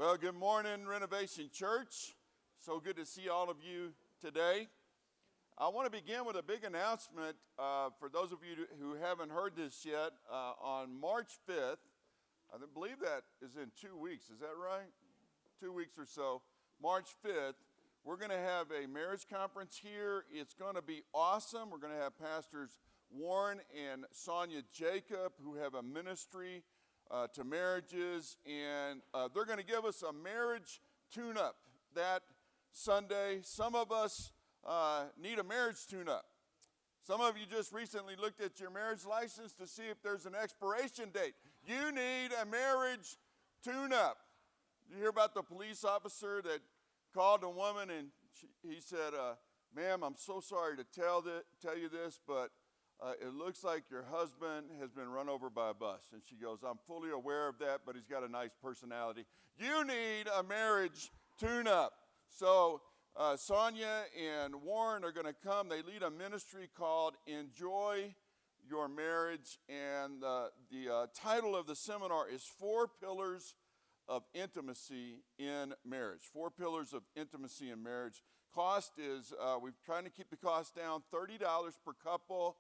Well, good morning, Renovation Church. So good to see all of you today. I want to begin with a big announcement for those of you who haven't heard this yet. On March 5th, I believe that is in 2 weeks. Is that right? 2 weeks or so. March 5th, we're going to have a marriage conference here. It's going to be awesome. We're going to have Pastors Warren and Sonia Jacob, who have a ministry to marriages, and they're going to give us a marriage tune-up that Sunday. Some of us need a marriage tune-up. Some of you just recently looked at your marriage license to see if there's an expiration date. You need a marriage tune-up. You hear about the police officer that called a woman and he said, ma'am, I'm so sorry to tell you this, but it looks like your husband has been run over by a bus. And she goes, I'm fully aware of that, but he's got a nice personality. You need a marriage tune-up. So Sonia and Warren are going to come. They lead a ministry called Enjoy Your Marriage. And the title of the seminar is 4 Pillars of Intimacy in Marriage. 4 Pillars of Intimacy in Marriage. Cost is, we're trying to keep the cost down, $30 per couple.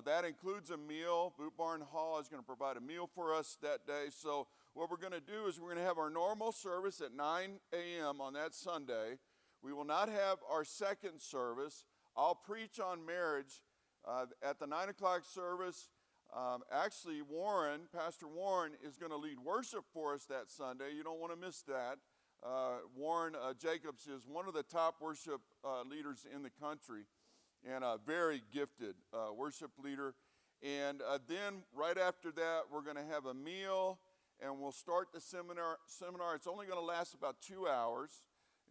That includes a meal. Boot Barn Hall is going to provide a meal for us that day. So what we're going to do is we're going to have our normal service at 9 a.m. on that Sunday. We will not have our second service. I'll preach on marriage at the 9 o'clock service. Actually, Pastor Warren is going to lead worship for us that Sunday. You don't want to miss that. Warren Jacobs is one of the top worship leaders in the country, and a very gifted worship leader. And then right after that, we're going to have a meal, and we'll start the seminar. It's only going to last about 2 hours,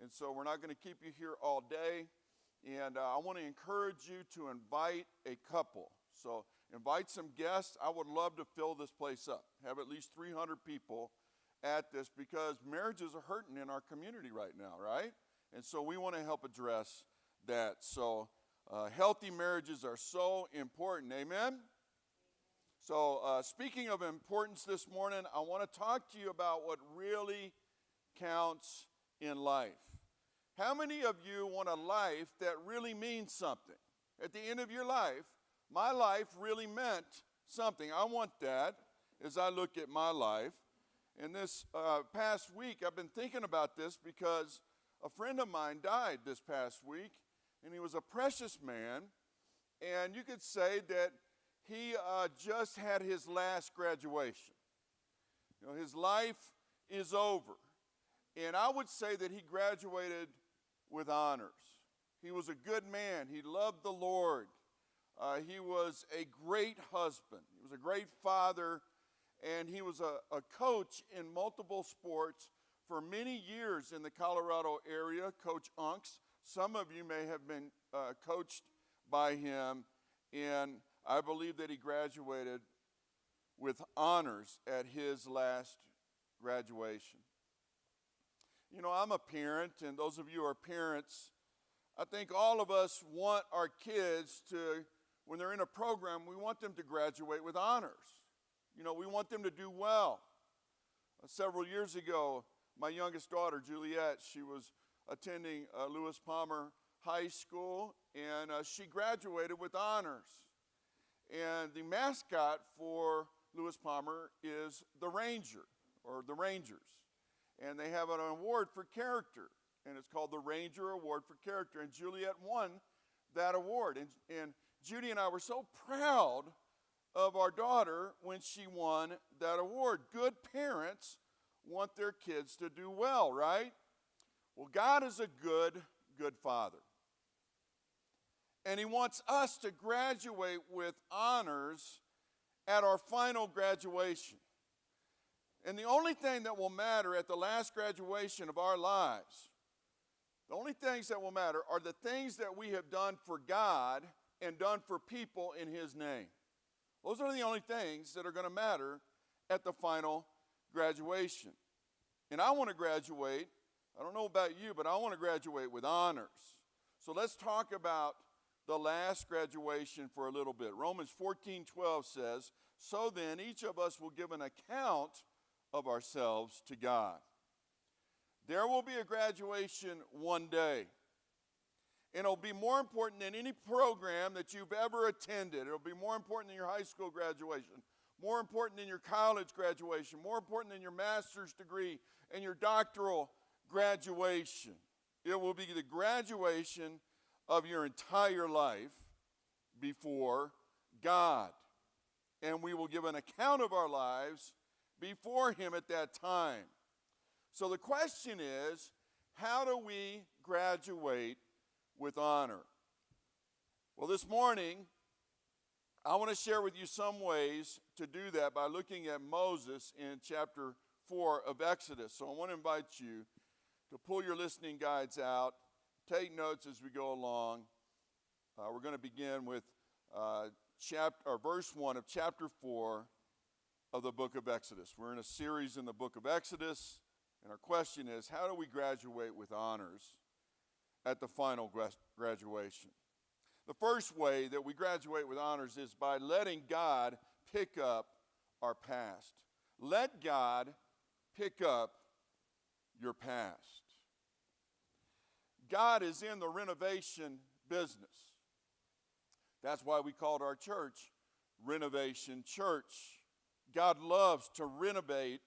and so we're not going to keep you here all day. And I want to encourage you to invite a couple. So invite some guests. I would love to fill this place up, have at least 300 people at this, because marriages are hurting in our community right now, right? And so we want to help address that. So healthy marriages are so important. Amen? So speaking of importance this morning, I want to talk to you about what really counts in life. How many of you want a life that really means something? At the end of your life, my life really meant something. I want that as I look at my life. And this past week, I've been thinking about this because a friend of mine died this past week. And he was a precious man, and you could say that he just had his last graduation. You know, his life is over. And I would say that he graduated with honors. He was a good man. He loved the Lord. He was a great husband. He was a great father, and he was a coach in multiple sports for many years in the Colorado area, Coach Unks. Some of you may have been coached by him, and I believe that he graduated with honors at his last graduation. You know, I'm a parent, and those of you who are parents, I think all of us want our kids to, when they're in a program, we want them to graduate with honors. You know, we want them to do well. Several years ago, my youngest daughter, Juliet, she was attending Lewis Palmer High School, and she graduated with honors. And the mascot for Lewis Palmer is the Ranger, or the Rangers. And they have an award for character, and it's called the Ranger Award for Character. And Juliet won that award. And Judy and I were so proud of our daughter when she won that award. Good parents want their kids to do well, right? Well, God is a good, good father. And he wants us to graduate with honors at our final graduation. And the only thing that will matter at the last graduation of our lives, the only things that will matter are the things that we have done for God and done for people in his name. Those are the only things that are going to matter at the final graduation. And I want to graduate, I don't know about you, but I want to graduate with honors. So let's talk about the last graduation for a little bit. Romans 14:12 says, so then each of us will give an account of ourselves to God. There will be a graduation one day. And it'll be more important than any program that you've ever attended. It'll be more important than your high school graduation, more important than your college graduation, more important than your master's degree and your doctoral graduation. It will be the graduation of your entire life before God. And we will give an account of our lives before Him at that time. So the question is, how do we graduate with honor? Well, this morning, I want to share with you some ways to do that by looking at Moses in chapter 4 of Exodus. So I want to invite you to pull your listening guides out, take notes as we go along. We're going to begin with verse 1 of chapter 4 of the book of Exodus. We're in a series in the book of Exodus, and our question is, how do we graduate with honors at the final graduation? The first way that we graduate with honors is by letting God pick up our past. Let God pick up your past. God is in the renovation business. That's why we called our church Renovation Church. God loves to renovate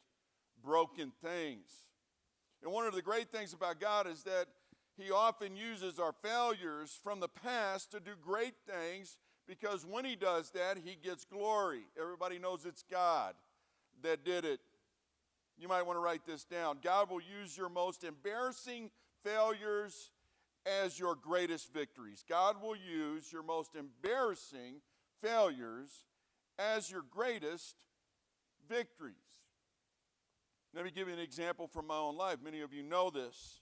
broken things. And one of the great things about God is that He often uses our failures from the past to do great things, because when He does that, He gets glory. Everybody knows it's God that did it. You might want to write this down. God will use your most embarrassing failures as your greatest victories. God will use your most embarrassing failures as your greatest victories. Let me give you an example from my own life. Many of you know this,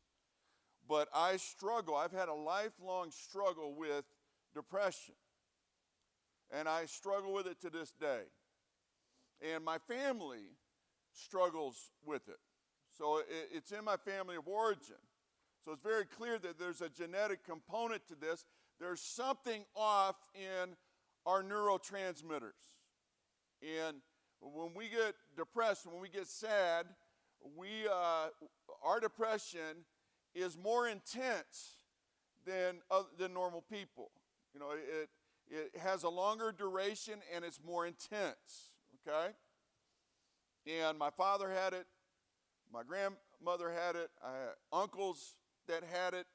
but I struggle. I've had a lifelong struggle with depression, and I struggle with it to this day. And my family struggles with it. So it's in my family of origin. So it's very clear that there's a genetic component to this. There's something off in our neurotransmitters. And when we get depressed, when we get sad, our depression is more intense than normal people. You know, it has a longer duration and it's more intense, okay? And my father had it, my grandmother had it, I had uncles that had it,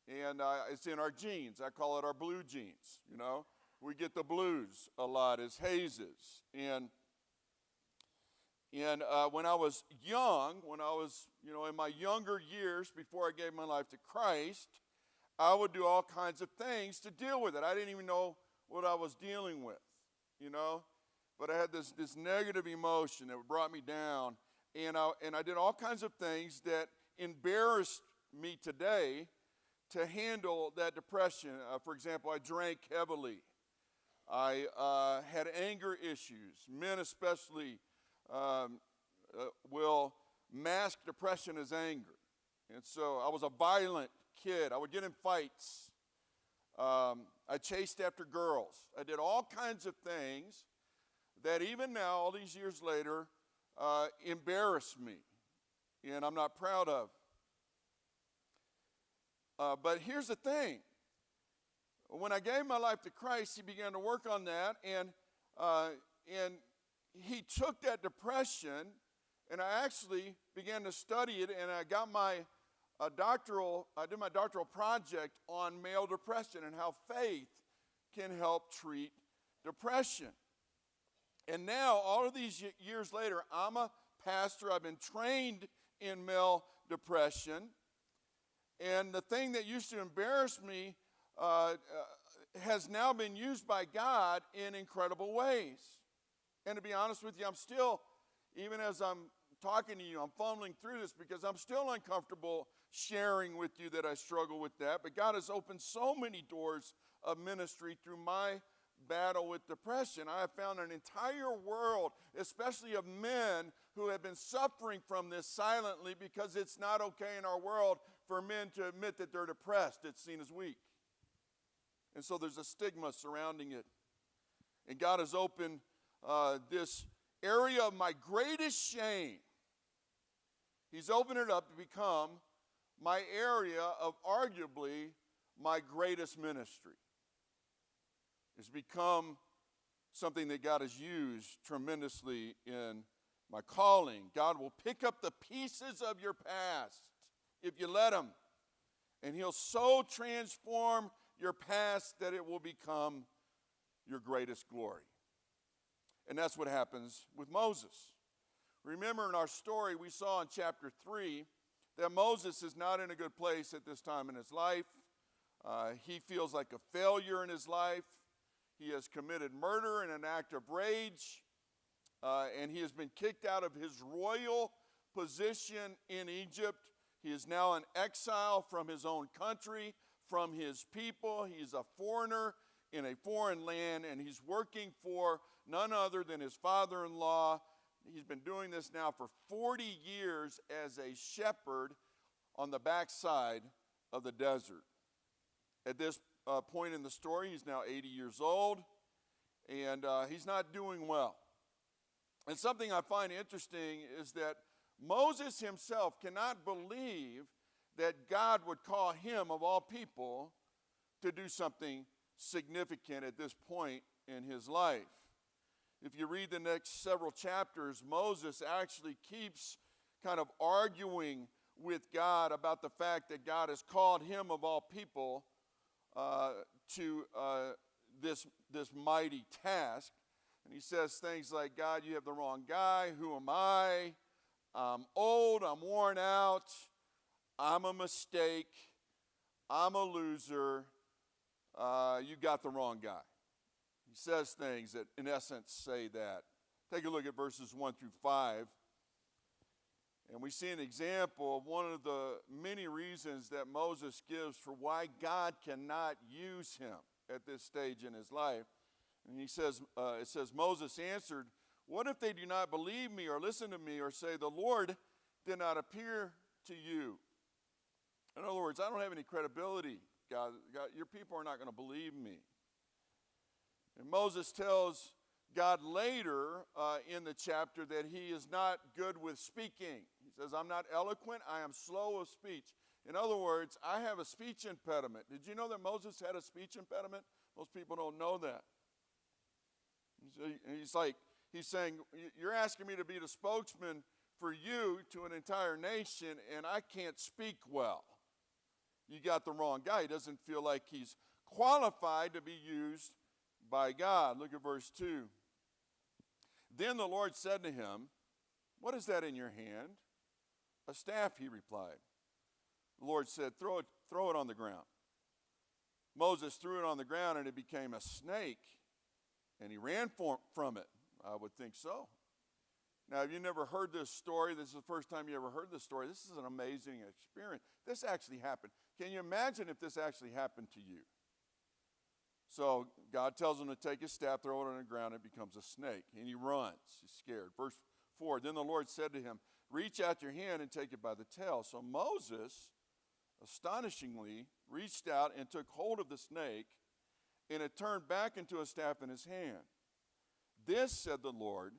and it's in our genes. I call it our blue genes, you know. We get the blues a lot as hazes. And when I was young, when I was, in my younger years before I gave my life to Christ, I would do all kinds of things to deal with it. I didn't even know what I was dealing with, But I had this negative emotion that brought me down. And I did all kinds of things that embarrassed me today to handle that depression. For example, I drank heavily. I had anger issues. Men especially will mask depression as anger. And so I was a violent kid. I would get in fights. I chased after girls. I did all kinds of things that even now, all these years later, embarrass me, and I'm not proud of. But here's the thing. When I gave my life to Christ, He began to work on that, and He took that depression, and I actually began to study it, and I got my I did my doctoral project on male depression and how faith can help treat depression. And now, all of these years later, I'm a pastor. I've been trained in male depression. And the thing that used to embarrass me has now been used by God in incredible ways. And to be honest with you, I'm still, even as I'm talking to you, I'm fumbling through this because I'm still uncomfortable sharing with you that I struggle with that. But God has opened so many doors of ministry through my battle with depression. I have found an entire world, especially of men who have been suffering from this silently, because it's not okay in our world for men to admit that they're depressed. It's seen as weak. And so there's a stigma surrounding it. And God has opened this area of my greatest shame. He's opened it up to become my area of arguably my greatest ministry. It's become something that God has used tremendously in my calling. God will pick up the pieces of your past if you let him. And he'll so transform your past that it will become your greatest glory. And that's what happens with Moses. Remember in our story we saw in chapter 3 that Moses is not in a good place at this time in his life. He feels like a failure in his life. He has committed murder in an act of rage. And he has been kicked out of his royal position in Egypt. He is now in exile from his own country, from his people. He's a foreigner in a foreign land, and he's working for none other than his father-in-law. He's been doing this now for 40 years as a shepherd on the backside of the desert. At this point in the story, he's now 80 years old, and he's not doing well. And something I find interesting is that Moses himself cannot believe that God would call him, of all people, to do something significant at this point in his life. If you read the next several chapters, Moses actually keeps kind of arguing with God about the fact that God has called him, of all people, to this mighty task. And he says things like, God, you have the wrong guy. Who am I? I'm old. I'm worn out. I'm a mistake. I'm a loser. You got the wrong guy. He says things that, in essence, say that. Take a look at verses 1 through 5. And we see an example of one of the many reasons that Moses gives for why God cannot use him at this stage in his life. And he says, it says, Moses answered, what if they do not believe me or listen to me or say, the Lord did not appear to you? In other words, I don't have any credibility, God. Your people are not going to believe me. And Moses tells God later in the chapter that he is not good with speaking. He says, I'm not eloquent, I am slow of speech. In other words, I have a speech impediment. Did you know that Moses had a speech impediment? Most people don't know that. He's saying, you're asking me to be the spokesman for you to an entire nation, and I can't speak well. You got the wrong guy. He doesn't feel like he's qualified to be used by God. Look at verse 2. Then the Lord said to him, what is that in your hand? A staff, he replied. The Lord said, throw it on the ground. Moses threw it on the ground, and it became a snake, and he ran from it. I would think so. Now, have you never heard this story? This is the first time you ever heard this story. This is an amazing experience. This actually happened. Can you imagine if this actually happened to you? So God tells him to take his staff, throw it on the ground, it becomes a snake, and he runs. He's scared. Verse 4, then the Lord said to him, reach out your hand and take it by the tail. So Moses, astonishingly, reached out and took hold of the snake, and it turned back into a staff in his hand. This, said the Lord,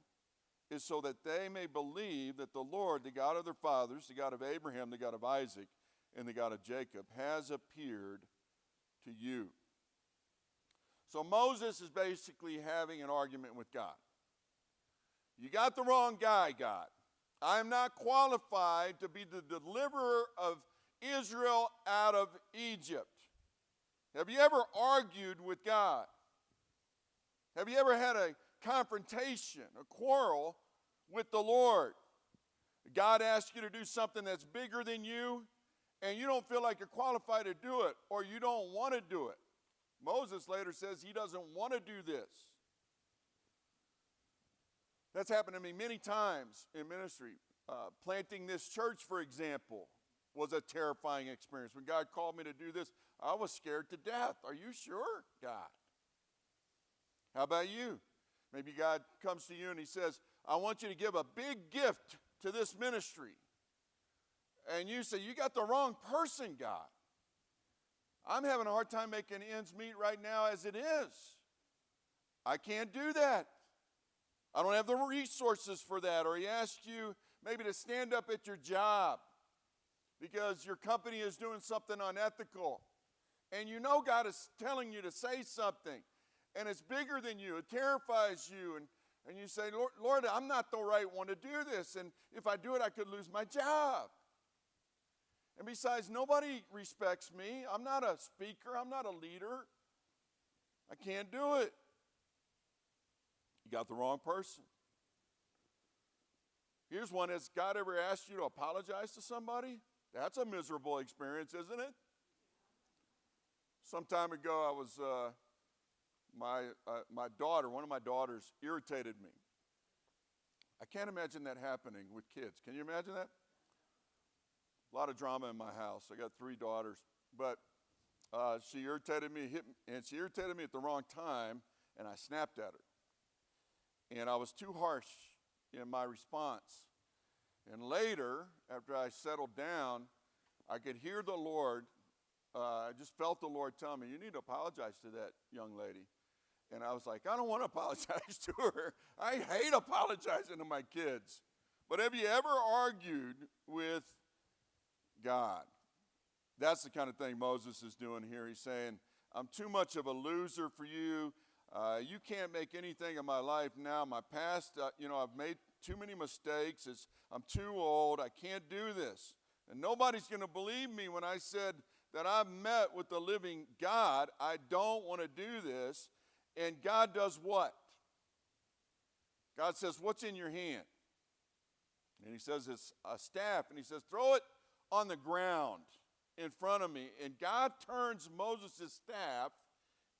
is so that they may believe that the Lord, the God of their fathers, the God of Abraham, the God of Isaac, and the God of Jacob, has appeared to you. So Moses is basically having an argument with God. You got the wrong guy, God. I am not qualified to be the deliverer of Israel out of Egypt. Have you ever argued with God? Have you ever had a confrontation, a quarrel with the Lord? God asks you to do something that's bigger than you, and you don't feel like you're qualified to do it, or you don't want to do it. Moses later says he doesn't want to do this. That's happened to me many times in ministry. Planting this church, for example, was a terrifying experience. When God called me to do this, I was scared to death. Are you sure, God? How about you? Maybe God comes to you and he says, I want you to give a big gift to this ministry. And you say, you got the wrong person, God. I'm having a hard time making ends meet right now as it is. I can't do that. I don't have the resources for that. Or he asks you maybe to stand up at your job because your company is doing something unethical. And you know God is telling you to say something, and it's bigger than you. It terrifies you, and you say, Lord, I'm not the right one to do this, and if I do it, I could lose my job. And besides, nobody respects me. I'm not a speaker. I'm not a leader. I can't do it. You got the wrong person. Here's one. Has God ever asked you to apologize to somebody? That's a miserable experience, isn't it? Some time ago, I was, my daughter, one of my daughters, irritated me. I can't imagine that happening with kids. Can you imagine that? A lot of drama in my house. I got 3 daughters. But she irritated me, and she irritated me at the wrong time, and I snapped at her. And I was too harsh in my response. And later, after I settled down, I could hear the Lord. I just felt the Lord tell me, you need to apologize to that young lady. And I was like, I don't want to apologize to her. I hate apologizing to my kids. But have you ever argued with God? That's the kind of thing Moses is doing here. He's saying, I'm too much of a loser for you. You can't make anything of my life now. My past, I've made too many mistakes. I'm too old. I can't do this. And nobody's going to believe me when I said that I've met with the living God. I don't want to do this. And God does what? God says, what's in your hand? And he says, it's a staff. And he says, throw it on the ground in front of me. And God turns Moses' staff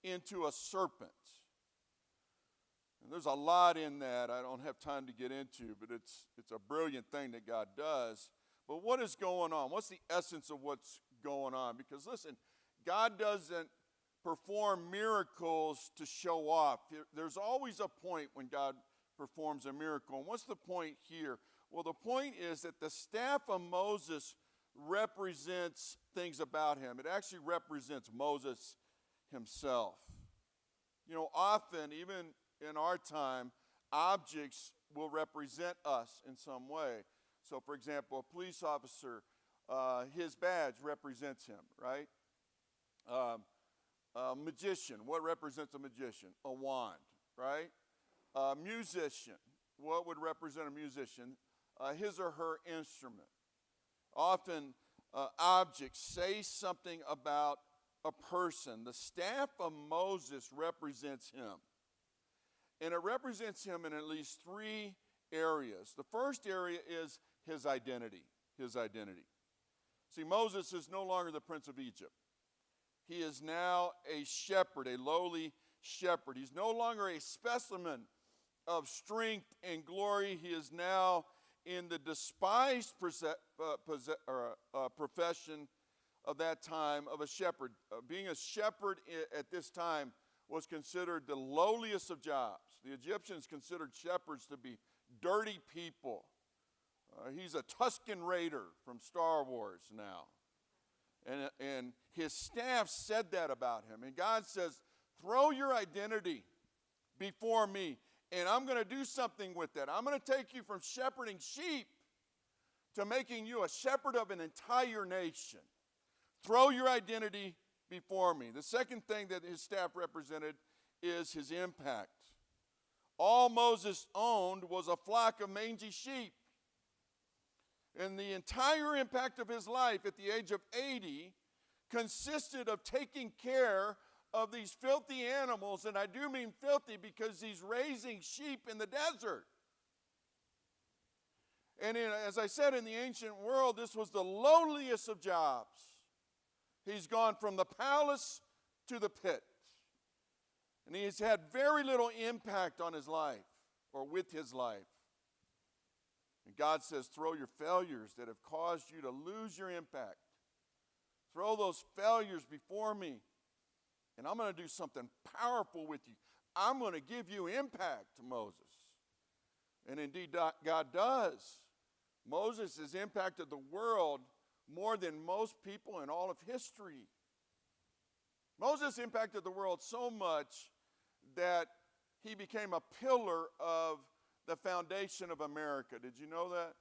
into a serpent. And there's a lot in that I don't have time to get into, but it's a brilliant thing that God does. But what is going on? What's the essence of what's going on? Because listen, God doesn't perform miracles to show off. There's always a point when God performs a miracle. And what's the point here? Well, the point is that the staff of Moses represents things about him. It actually represents Moses himself. You know, often, even in our time, objects will represent us in some way. So, for example, a police officer, his badge represents him, right? A magician, what represents a magician? A wand, right? A musician, what would represent a musician? His or her instrument. Often, objects say something about a person. The staff of Moses represents him. And it represents him in at least 3 areas. The first area is his identity. His identity. See, Moses is no longer the prince of Egypt. He is now a shepherd, a lowly shepherd. He's no longer a specimen of strength and glory. He is now in the despised profession of that time of a shepherd. Being a shepherd at this time was considered the lowliest of jobs. The Egyptians considered shepherds to be dirty people. He's a Tusken Raider from Star Wars now. And his staff said that about him. And God says, throw your identity before me, and I'm going to do something with that. I'm going to take you from shepherding sheep to making you a shepherd of an entire nation. Throw your identity before me. The second thing that his staff represented is his impact. All Moses owned was a flock of mangy sheep. And the entire impact of his life at the age of 80 consisted of taking care of these filthy animals. And I do mean filthy because he's raising sheep in the desert. And as I said, in the ancient world, this was the lowliest of jobs. He's gone from the palace to the pit. And he's had very little impact on his life or with his life. And God says, throw your failures that have caused you to lose your impact. Throw those failures before me. And I'm going to do something powerful with you. I'm going to give you impact, Moses. And indeed, God does. Moses has impacted the world more than most people in all of history. Moses impacted the world so much that he became a pillar of the foundation of America. Did you know that?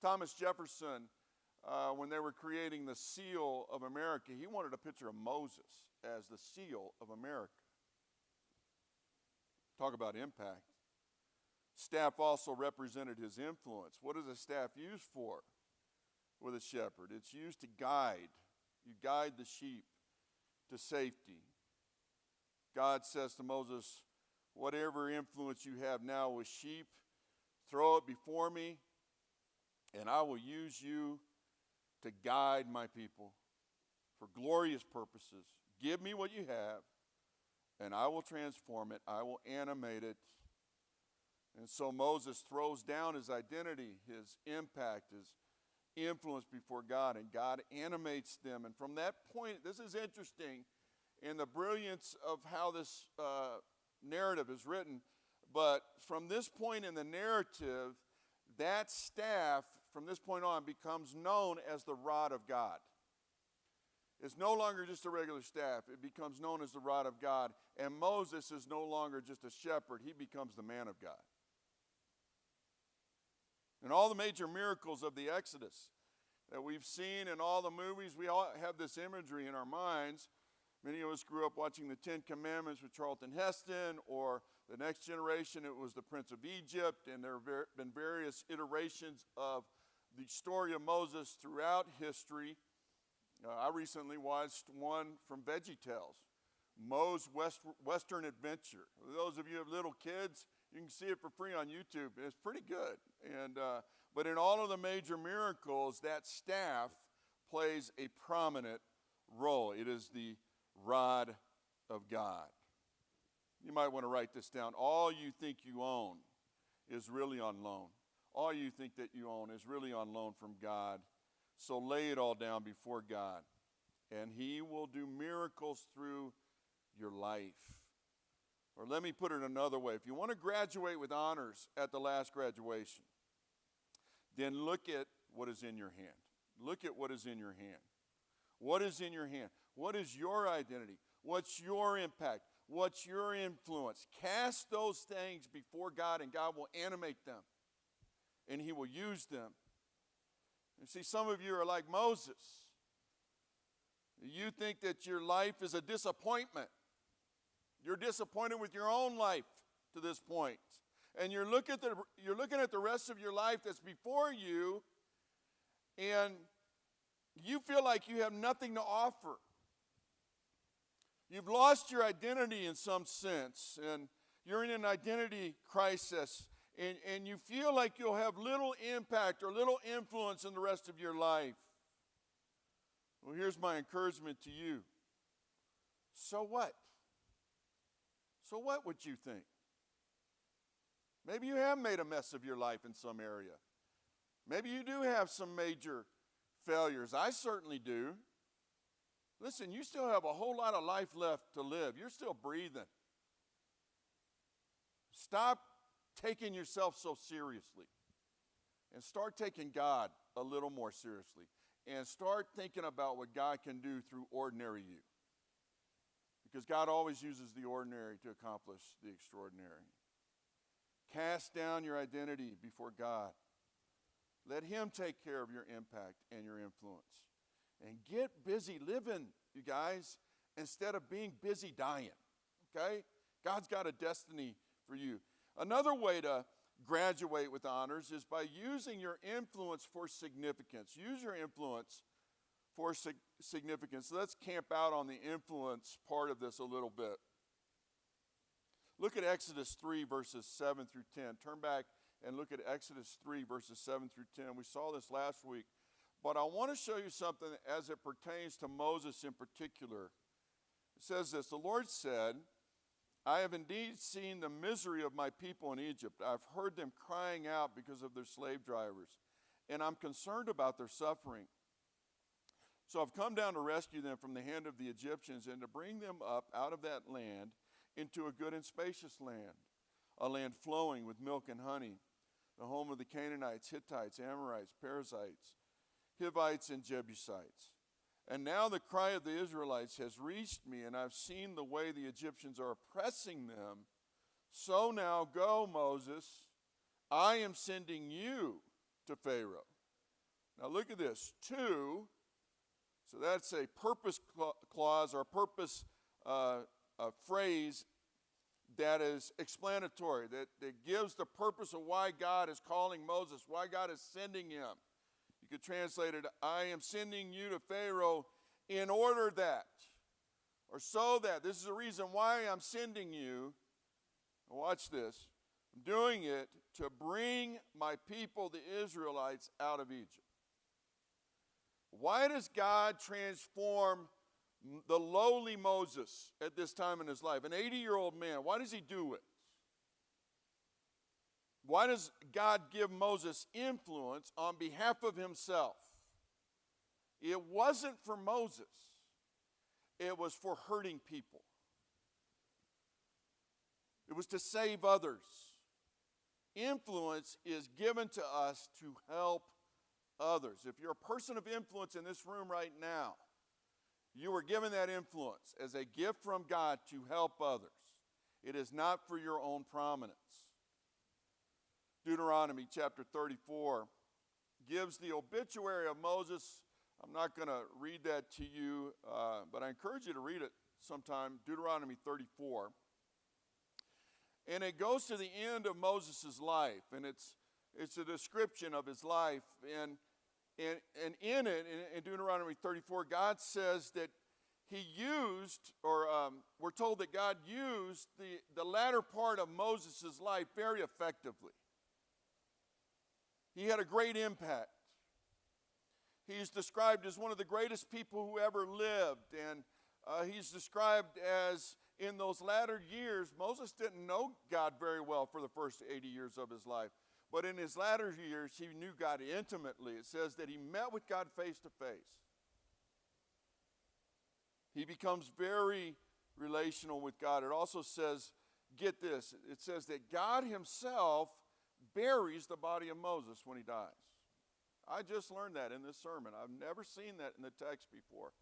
Thomas Jefferson, when they were creating the seal of America, he wanted a picture of Moses as the seal of America. Talk about impact. Staff also represented his influence. What is a staff used for with a shepherd? It's used to guide. You guide the sheep to safety. God says to Moses, whatever influence you have now with sheep, throw it before me, and I will use you to guide my people for glorious purposes. Give me what you have, and I will transform it. I will animate it. And so Moses throws down his identity, his impact, his influence before God, and God animates them. And from that point, this is interesting in the brilliance of how this narrative is written, but from this point in the narrative, that staff, from this point on, becomes known as the rod of God. It's no longer just a regular staff. It becomes known as the rod of God. And Moses is no longer just a shepherd. He becomes the man of God. And all the major miracles of the Exodus that we've seen in all the movies, we all have this imagery in our minds. Many of us grew up watching the Ten Commandments with Charlton Heston, or the next generation, it was the Prince of Egypt, and there have been various iterations of the story of Moses throughout history. I recently watched one from VeggieTales, Moe's Western Adventure. For those of you who have little kids, you can see it for free on YouTube. It's pretty good. But in all of the major miracles, that staff plays a prominent role. It is the rod of God. You might want to write this down. All you think you own is really on loan. All you think that you own is really on loan from God. So lay it all down before God, and He will do miracles through your life. Or let me put it another way. If you want to graduate with honors at the last graduation, then look at what is in your hand. Look at what is in your hand. What is in your hand? What is your identity? What's your impact? What's your influence? Cast those things before God, and God will animate them, and He will use them. You see, some of you are like Moses. You think that your life is a disappointment. You're disappointed with your own life to this point. And you're looking at the rest of your life that's before you, and you feel like you have nothing to offer. You've lost your identity in some sense, and you're in an identity crisis, and you feel like you'll have little impact or little influence in the rest of your life. Well, here's my encouragement to you. So what? So what would you think? Maybe you have made a mess of your life in some area. Maybe you do have some major failures. I certainly do. Listen, you still have a whole lot of life left to live. You're still breathing. Stop taking yourself so seriously and start taking God a little more seriously, and start thinking about what God can do through ordinary you, because God always uses the ordinary to accomplish the extraordinary. Cast down your identity before God. Let Him take care of your impact and your influence. And get busy living, you guys, instead of being busy dying, okay? God's got a destiny for you. Another way to graduate with honors is by using your influence for significance. Use your influence for significance. Let's camp out on the influence part of this a little bit. Look at Exodus 3, verses 7 through 10. Turn back and look at Exodus 3, verses 7 through 10. We saw this last week. But I want to show you something as it pertains to Moses in particular. It says this, the Lord said, I have indeed seen the misery of my people in Egypt. I've heard them crying out because of their slave drivers, and I'm concerned about their suffering. So I've come down to rescue them from the hand of the Egyptians and to bring them up out of that land into a good and spacious land, a land flowing with milk and honey, the home of the Canaanites, Hittites, Amorites, Perizzites, Hivites, and Jebusites. And now the cry of the Israelites has reached me, and I've seen the way the Egyptians are oppressing them. So now go, Moses, I am sending you to Pharaoh, Now look at this, to, so that's a purpose clause or purpose a phrase that is explanatory, that gives the purpose of why God is calling Moses, why God is sending him. You could translate it, I am sending you to Pharaoh in order that, or so that. This is the reason why I'm sending you. Watch this. I'm doing it to bring my people, the Israelites, out of Egypt. Why does God transform the lowly Moses at this time in his life, an 80-year-old man? Why does he do it? Why does God give Moses influence on behalf of himself? It wasn't for Moses. It was for hurting people. It was to save others. Influence is given to us to help others. If you're a person of influence in this room right now, you were given that influence as a gift from God to help others. It is not for your own prominence. Deuteronomy chapter 34 gives the obituary of Moses. I'm not going to read that to you, but I encourage you to read it sometime, Deuteronomy 34. And it goes to the end of Moses' life, and it's a description of his life. And in it, in Deuteronomy 34, God says that he used, or we're told that God used the latter part of Moses' life very effectively. He had a great impact. He's described as one of the greatest people who ever lived, and he's described as, in those latter years, Moses didn't know God very well for the first 80 years of his life. But in his latter years, he knew God intimately. It says that he met with God face to face. He becomes very relational with God. It also says, get this, it says that God himself buries the body of Moses when he dies. I just learned that in this sermon. I've never seen that in the text before.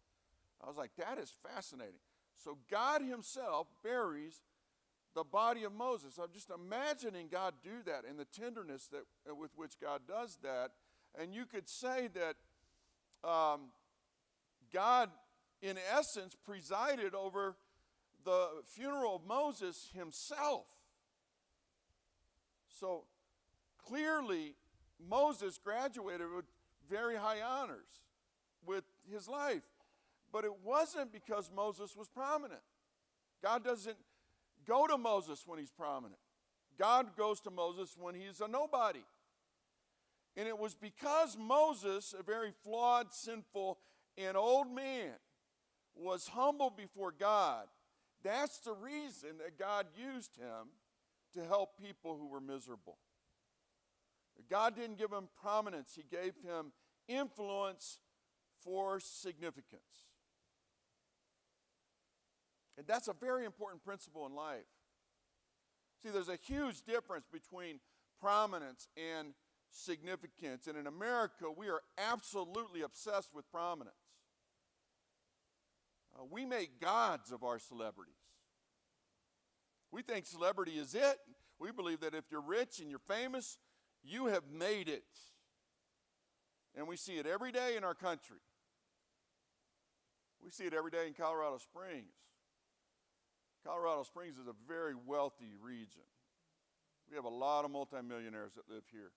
I was like, that is fascinating. So God himself buries the body of Moses. I'm just imagining God do that and the tenderness with which God does that. And you could say that God, in essence, presided over the funeral of Moses himself. So clearly, Moses graduated with very high honors with his life. But it wasn't because Moses was prominent. God doesn't go to Moses when he's prominent. God goes to Moses when he's a nobody. And it was because Moses, a very flawed, sinful, and old man, was humble before God. That's the reason that God used him to help people who were miserable. God didn't give him prominence. He gave him influence for significance. And that's a very important principle in life. See, there's a huge difference between prominence and significance. And in America, we are absolutely obsessed with prominence. We make gods of our celebrities. We think celebrity is it. We believe that if you're rich and you're famous, you have made it. And we see it every day in our country. We see it every day in Colorado Springs. Colorado Springs is a very wealthy region. We have a lot of multimillionaires that live here.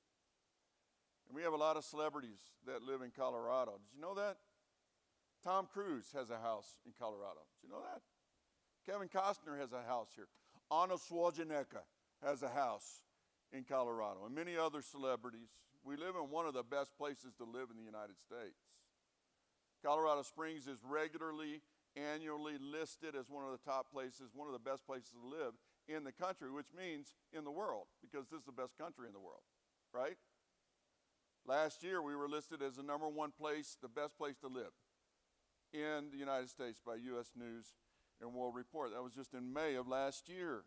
And we have a lot of celebrities that live in Colorado. Did you know that? Tom Cruise has a house in Colorado. Did you know that? Kevin Costner has a house here. Arnold Schwarzenegger has a house in Colorado, and many other celebrities. We live in one of the best places to live in the United States. Colorado Springs is regularly, annually listed as one of the top places, one of the best places to live in the country, which means in the world, because this is the best country in the world, right? Last year, we were listed as the #1 place, the best place to live in the United States by U.S. News and World Report. That was just in May of last year.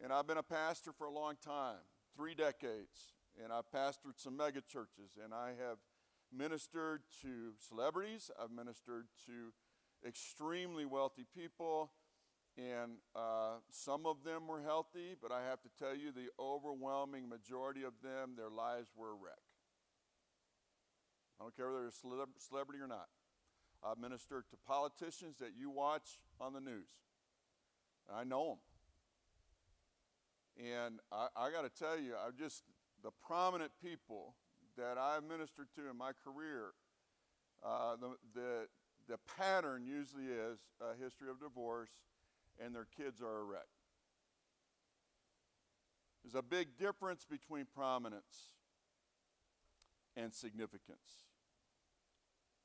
And I've been a pastor for a long time, 3 decades, and I've pastored some mega churches, and I have ministered to celebrities. I've ministered to extremely wealthy people, and some of them were healthy, but I have to tell you, the overwhelming majority of them, their lives were a wreck. I don't care whether they're a celebrity or not. I've ministered to politicians that you watch on the news. I know them. And I got to tell you, the prominent people that I've ministered to in my career, the pattern usually is a history of divorce and their kids are a wreck. There's a big difference between prominence and significance.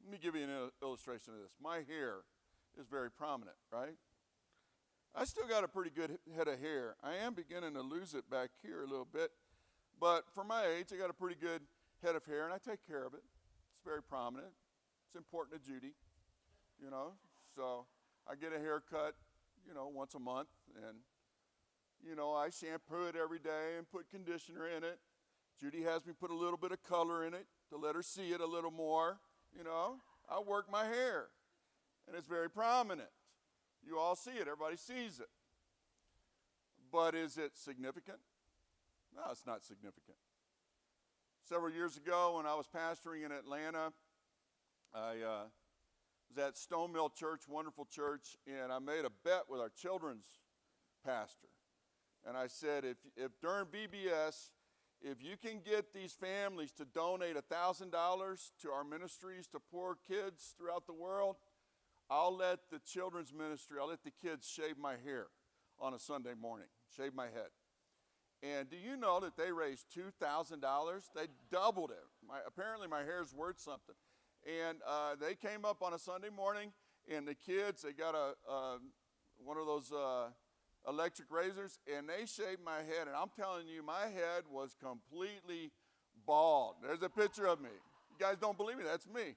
Let me give you an illustration of this. My hair is very prominent, right? I still got a pretty good head of hair. I am beginning to lose it back here a little bit. But for my age, I got a pretty good head of hair, and I take care of it. It's very prominent. It's important to Judy, you know. So I get a haircut, you know, once a month. And, you know, I shampoo it every day and put conditioner in it. Judy has me put a little bit of color in it to let her see it a little more. You know, I work my hair, and it's very prominent. You all see it. Everybody sees it. But is it significant? No, it's not significant. Several years ago when I was pastoring in Atlanta, I was at Stone Mill Church, wonderful church, and I made a bet with our children's pastor. And I said, if during VBS, if you can get these families to donate $1,000 to our ministries to poor kids throughout the world, I'll let the children's ministry, I'll let the kids shave my hair on a Sunday morning, shave my head. And do you know that they raised $2,000? They doubled it. Apparently my hair's worth something. And they came up on a Sunday morning, and the kids, they got one of those electric razors, and they shaved my head. And I'm telling you, my head was completely bald. There's a picture of me. You guys don't believe me? That's me.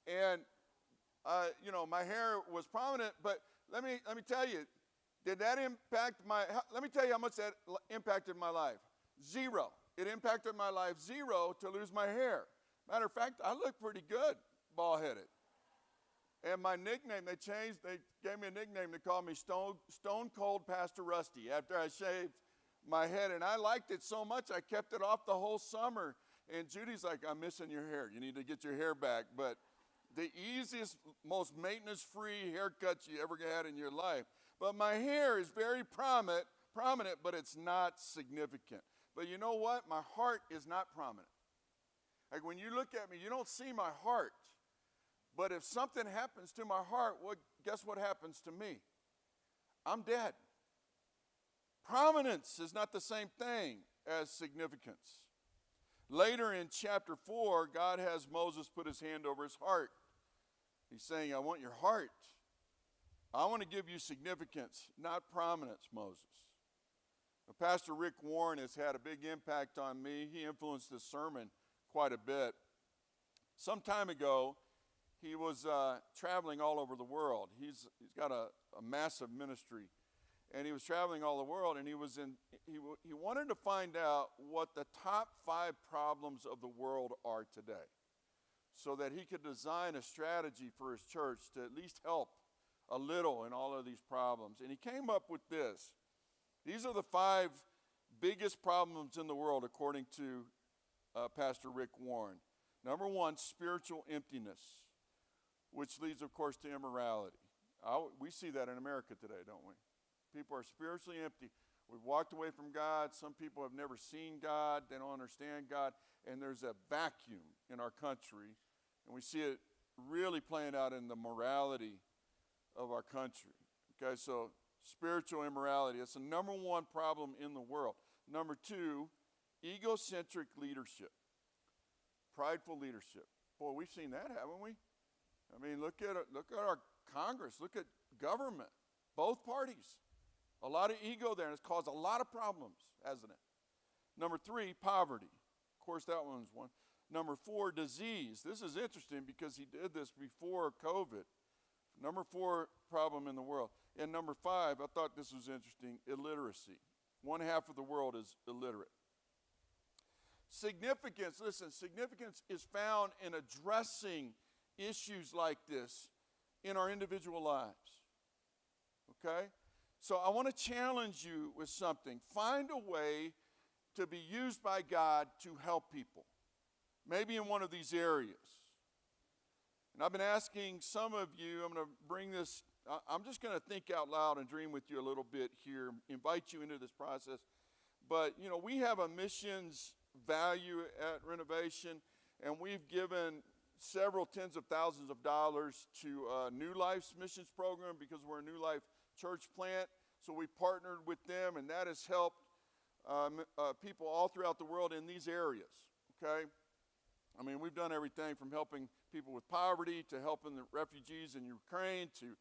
And you know, my hair was prominent, but let me tell you, did that impact let me tell you how much that impacted my life. Zero. It impacted my life zero to lose my hair. Matter of fact, I look pretty good bald-headed. And my nickname, they gave me a nickname. They called me Stone Cold Pastor Rusty after I shaved my head. And I liked it so much, I kept it off the whole summer. And Judy's like, I'm missing your hair. You need to get your hair back. But the easiest, most maintenance-free haircut you ever had in your life. But my hair is very prominent, but it's not significant. But you know what? My heart is not prominent. Like when you look at me, you don't see my heart. But if something happens to my heart, guess what happens to me? I'm dead. Prominence is not the same thing as significance. Later in chapter 4, God has Moses put his hand over his heart. He's saying, I want your heart. I want to give you significance, not prominence, Moses. Now, Pastor Rick Warren has had a big impact on me. He influenced this sermon quite a bit. Some time ago, he was traveling all over the world. He's got a massive ministry, and he was traveling all the world, and he wanted to find out what the top 5 problems of the world are today, so that he could design a strategy for his church to at least help a little in all of these problems. And he came up with this. These are the 5 biggest problems in the world, according to Pastor Rick Warren. Number 1, spiritual emptiness, which leads, of course, to immorality. We see that in America today, don't we? People are spiritually empty. We've walked away from God. Some people have never seen God. They don't understand God. And there's a vacuum in our country. And we see it really playing out in the morality of our country. Okay, so spiritual immorality. It's the number 1 problem in the world. Number 2, egocentric leadership. Prideful leadership. Boy, we've seen that, haven't we? I mean, look at our Congress. Look at government. Both parties. A lot of ego there, and it's caused a lot of problems, hasn't it? Number 3, poverty. Of course, that one's one. Number 4, disease. This is interesting because he did this before COVID. Number 4 problem in the world. And number 5, I thought this was interesting, illiteracy. 1/2 of the world is illiterate. Significance, listen, significance is found in addressing issues like this in our individual lives. Okay? So I want to challenge you with something. Find a way to be used by God to help people. maybe in one of these areas. And I've been asking some of you, I'm going to bring this, I'm just going to think out loud and dream with you a little bit here, invite you into this process. But, you know, we have a missions value at Renovation, and we've given several tens of thousands of dollars to New Life's missions program because we're a New Life church plant. So we partnered with them, and that has helped people all throughout the world in these areas, okay? I mean, we've done everything from helping people with poverty to helping the refugees in Ukraine to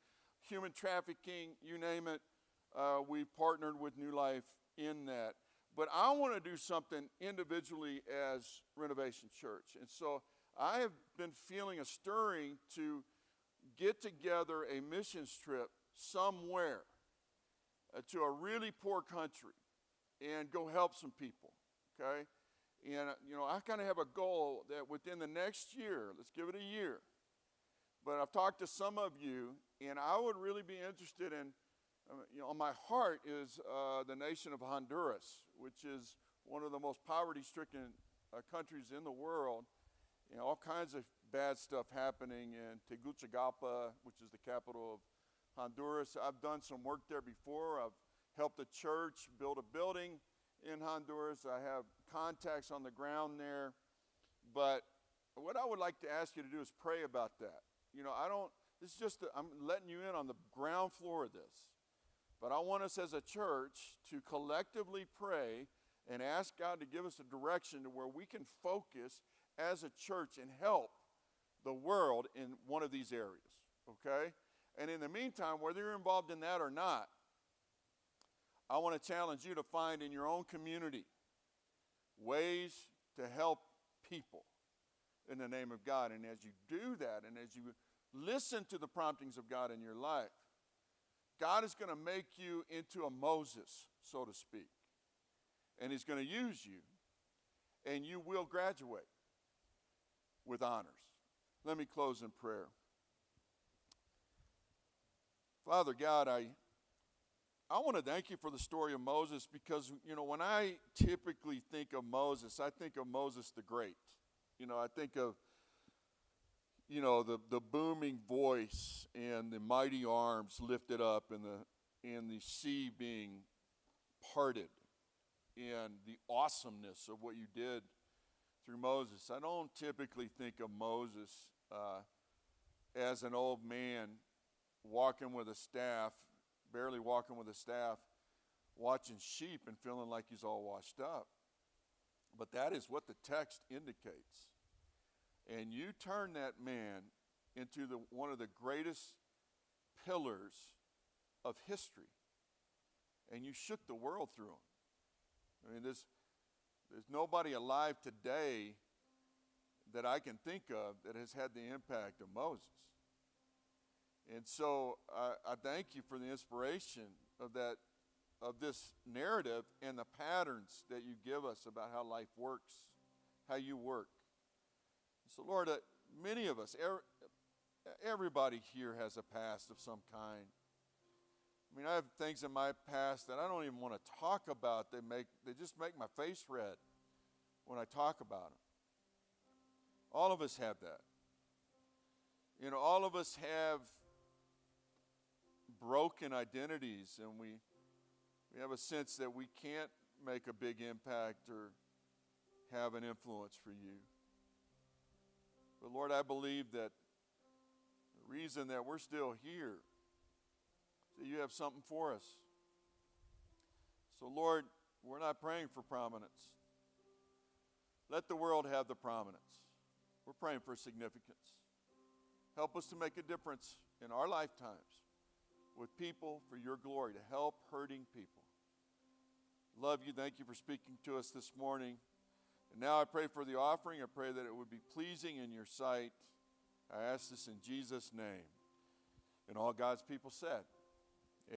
human trafficking, you name it. We've partnered with New Life in that. But I want to do something individually as Renovation Church. And so I have been feeling a stirring to get together a missions trip somewhere to a really poor country and go help some people, okay? And, you know, I kind of have a goal that within the next year, let's give it a year, but I've talked to some of you, and I would really be interested in, you know, on my heart is the nation of Honduras, which is one of the most poverty-stricken countries in the world. You know, all kinds of bad stuff happening in Tegucigalpa, which is the capital of Honduras. I've done some work there before. I've helped a church build a building in Honduras. I have contacts on the ground there. But what I would like to ask you to do is pray about that. You know, this is just, I'm letting you in on the ground floor of this. But I want us as a church to collectively pray and ask God to give us a direction to where we can focus as a church and help the world in one of these areas, okay? And in the meantime, whether you're involved in that or not, I want to challenge you to find in your own community ways to help people in the name of God. And as you do that, and as you listen to the promptings of God in your life, God is going to make you into a Moses, so to speak. And he's going to use you, and you will graduate with honors. Let me close in prayer. Father God, I want to thank you for the story of Moses because, you know, when I typically think of Moses, I think of Moses the Great. You know, I think of, you know, the booming voice and the mighty arms lifted up and the sea being parted and the awesomeness of what you did through Moses. I don't typically think of Moses as an old man walking with a staff, barely walking with a staff, watching sheep and feeling like he's all washed up. But that is what the text indicates. And you turn that man into one of the greatest pillars of history. And you shook the world through him. I mean, there's nobody alive today that I can think of that has had the impact of Moses. And so I thank you for the inspiration of this narrative and the patterns that you give us about how life works, how you work. So Lord, many of us, everybody here has a past of some kind. I mean, I have things in my past that I don't even want to talk about. They just make my face red when I talk about them. All of us have that. You know, all of us have broken identities, and we have a sense that we can't make a big impact or have an influence for you. But Lord, I believe that the reason that we're still here is that you have something for us. So Lord, we're not praying for prominence. Let the world have the prominence. We're praying for significance. Help us to make a difference in our lifetimes with people for your glory, to help hurting people. Love you. Thank you for speaking to us this morning. And now I pray for the offering. I pray that it would be pleasing in your sight. I ask this in Jesus' name. And all God's people said.